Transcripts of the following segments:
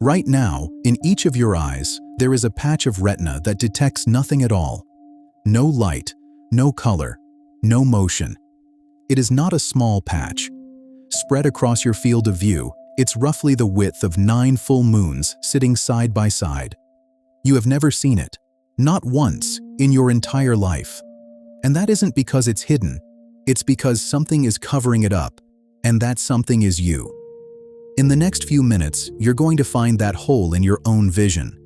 Right now, in each of your eyes, there is a patch of retina that detects nothing at all. No light, no color, no motion. It is not a small patch. Spread across your field of view, it's roughly the width of 9 full moons sitting side by side. You have never seen it, not once, in your entire life. And that isn't because it's hidden. It's because something is covering it up, and that something is you. In the next few minutes, you're going to find that hole in your own vision.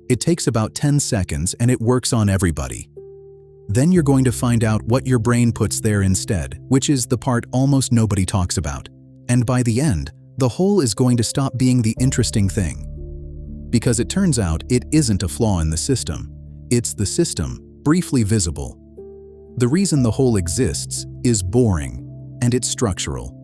It takes about 10 seconds and it works on everybody. Then you're going to find out what your brain puts there instead, which is the part almost nobody talks about. And by the end, the hole is going to stop being the interesting thing. Because it turns out it isn't a flaw in the system. It's the system, briefly visible. The reason the hole exists is boring, and it's structural.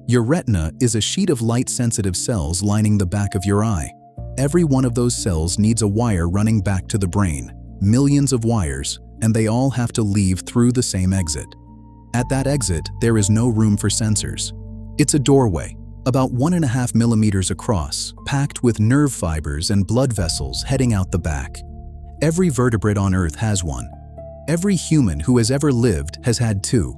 Your retina is a sheet of light-sensitive cells lining the back of your eye. Every one of those cells needs a wire running back to the brain, millions of wires, and they all have to leave through the same exit. At that exit, there is no room for sensors. It's a doorway, about 1.5 millimeters across, packed with nerve fibers and blood vessels heading out the back. Every vertebrate on Earth has one. Every human who has ever lived has had two.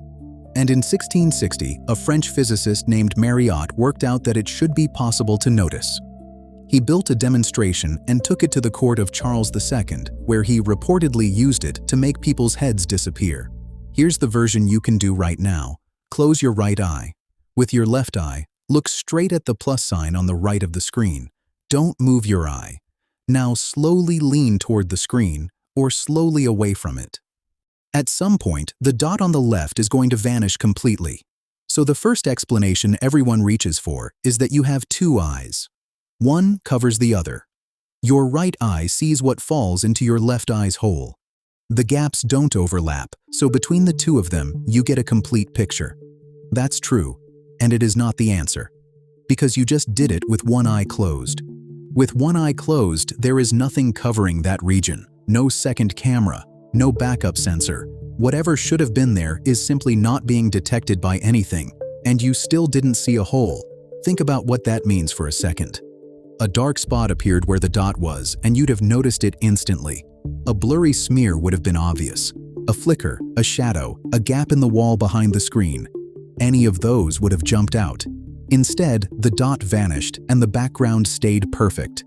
And in 1660, a French physicist named Mariotte worked out that it should be possible to notice. He built a demonstration and took it to the court of Charles II, where he reportedly used it to make people's heads disappear. Here's the version you can do right now. Close your right eye. With your left eye, look straight at the plus sign on the right of the screen. Don't move your eye. Now slowly lean toward the screen or slowly away from it. At some point, the dot on the left is going to vanish completely. So the first explanation everyone reaches for is that you have two eyes. One covers the other. Your right eye sees what falls into your left eye's hole. The gaps don't overlap, so between the two of them, you get a complete picture. That's true, and it is not the answer. Because you just did it with one eye closed. With one eye closed, there is nothing covering that region. No second camera. No backup sensor. Whatever should have been there is simply not being detected by anything, and you still didn't see a hole. Think about what that means for a second. A dark spot appeared where the dot was, and you'd have noticed it instantly. A blurry smear would have been obvious. A flicker, a shadow, a gap in the wall behind the screen. Any of those would have jumped out. Instead, the dot vanished, and the background stayed perfect.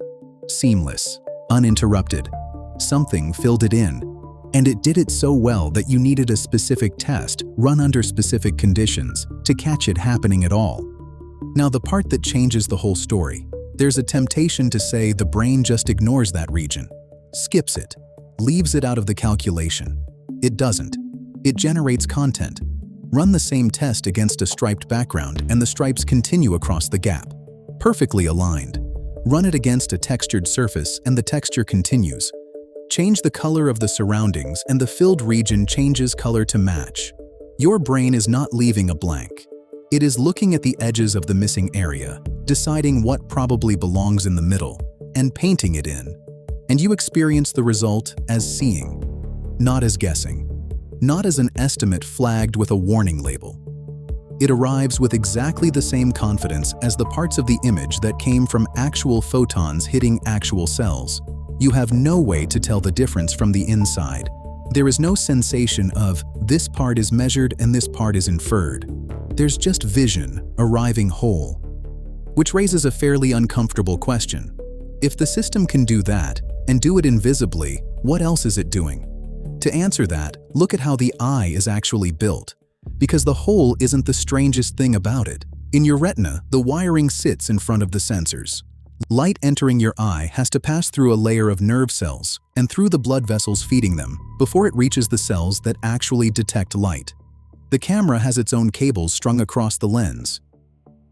Seamless, uninterrupted. Something filled it in. And it did it so well that you needed a specific test, run under specific conditions, to catch it happening at all. Now the part that changes the whole story. There's a temptation to say the brain just ignores that region, skips it, leaves it out of the calculation. It doesn't. It generates content. Run the same test against a striped background and the stripes continue across the gap, perfectly aligned. Run it against a textured surface and the texture continues. Change the color of the surroundings and the filled region changes color to match. Your brain is not leaving a blank. It is looking at the edges of the missing area, deciding what probably belongs in the middle, and painting it in. And you experience the result as seeing, not as guessing, not as an estimate flagged with a warning label. It arrives with exactly the same confidence as the parts of the image that came from actual photons hitting actual cells. You have no way to tell the difference from the inside. There is no sensation of this part is measured and this part is inferred. There's just vision arriving whole. Which raises a fairly uncomfortable question. If the system can do that, and do it invisibly, what else is it doing? To answer that, look at how the eye is actually built. Because the hole isn't the strangest thing about it. In your retina, the wiring sits in front of the sensors. Light entering your eye has to pass through a layer of nerve cells and through the blood vessels feeding them before it reaches the cells that actually detect light. The camera has its own cables strung across the lens.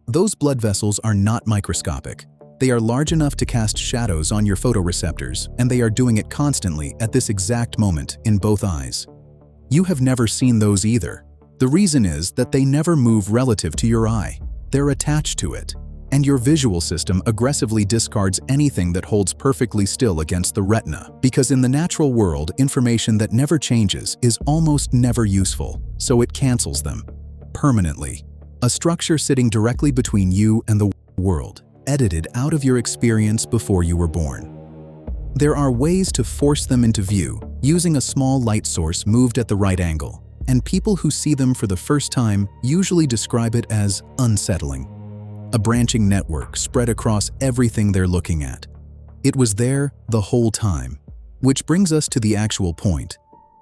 Those blood vessels are not microscopic. They are large enough to cast shadows on your photoreceptors, and they are doing it constantly at this exact moment in both eyes. You have never seen those either. The reason is that they never move relative to your eye. They're attached to it. And your visual system aggressively discards anything that holds perfectly still against the retina. Because in the natural world, information that never changes is almost never useful, so it cancels them permanently. A structure sitting directly between you and the world. edited out of your experience before you were born. There are ways to force them into view using a small light source moved at the right angle, and people who see them for the first time usually describe it as unsettling. A branching network spread across everything they're looking at. It was there the whole time. Which brings us to the actual point.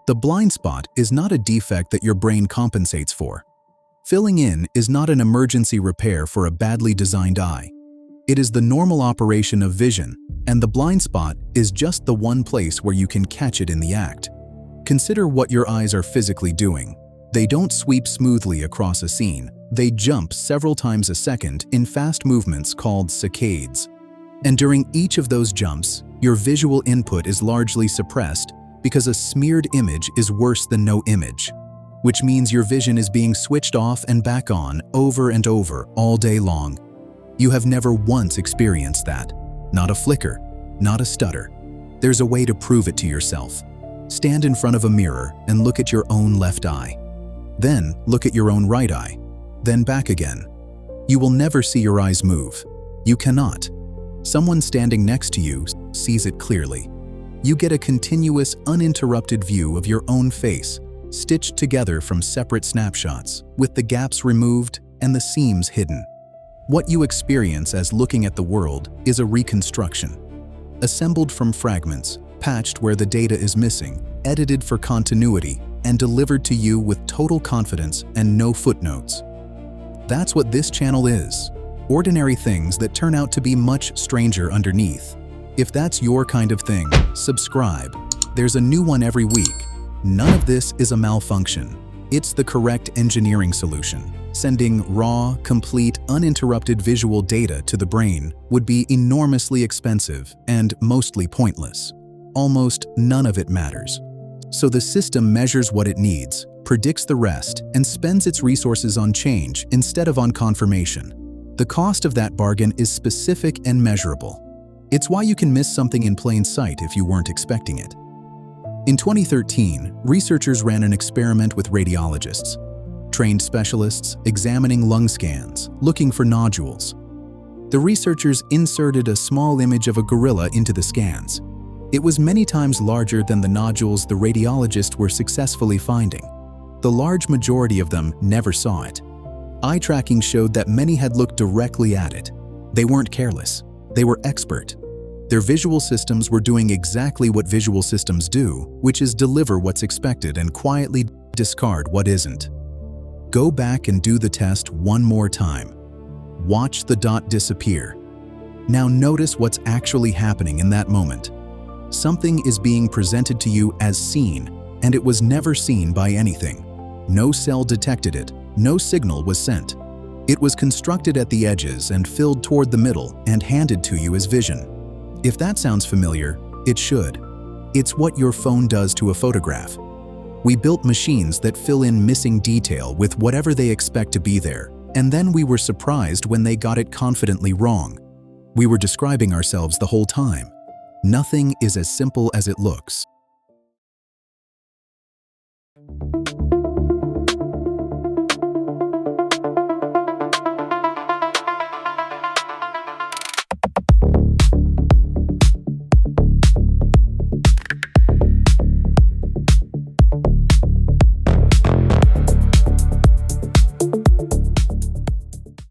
The blind spot is not a defect that your brain compensates for. Filling in is not an emergency repair for a badly designed eye. It is the normal operation of vision, and the blind spot is just the one place where you can catch it in the act. Consider what your eyes are physically doing. They don't sweep smoothly across a scene. They jump several times a second in fast movements called saccades. And during each of those jumps, your visual input is largely suppressed because a smeared image is worse than no image, which means your vision is being switched off and back on over and over all day long. You have never once experienced that. Not a flicker, not a stutter. There's a way to prove it to yourself. Stand in front of a mirror and look at your own left eye. Then look at your own right eye. Then back again. You will never see your eyes move. You cannot. Someone standing next to you sees it clearly. You get a continuous, uninterrupted view of your own face, stitched together from separate snapshots, with the gaps removed and the seams hidden. What you experience as looking at the world is a reconstruction, assembled from fragments, patched where the data is missing, edited for continuity, and delivered to you with total confidence and no footnotes. That's what this channel is. Ordinary things that turn out to be much stranger underneath. If that's your kind of thing, subscribe. There's a new one every week. None of this is a malfunction. It's the correct engineering solution. Sending raw, complete, uninterrupted visual data to the brain would be enormously expensive and mostly pointless. Almost none of it matters. So the system measures what it needs, predicts the rest, and spends its resources on change instead of on confirmation. The cost of that bargain is specific and measurable. It's why you can miss something in plain sight if you weren't expecting it. In 2013, researchers ran an experiment with radiologists, trained specialists examining lung scans, looking for nodules. The researchers inserted a small image of a gorilla into the scans. It was many times larger than the nodules the radiologists were successfully finding. The large majority of them never saw it. Eye tracking showed that many had looked directly at it. They weren't careless. They were expert. Their visual systems were doing exactly what visual systems do, which is deliver what's expected and quietly discard what isn't. Go back and do the test one more time. Watch the dot disappear. Now notice what's actually happening in that moment. Something is being presented to you as seen, and it was never seen by anything. No cell detected it. No signal was sent. It was constructed at the edges and filled toward the middle and handed to you as vision. If that sounds familiar, it should. It's what your phone does to a photograph. We built machines that fill in missing detail with whatever they expect to be there, and then we were surprised when they got it confidently wrong. We were describing ourselves the whole time. Nothing is as simple as it looks.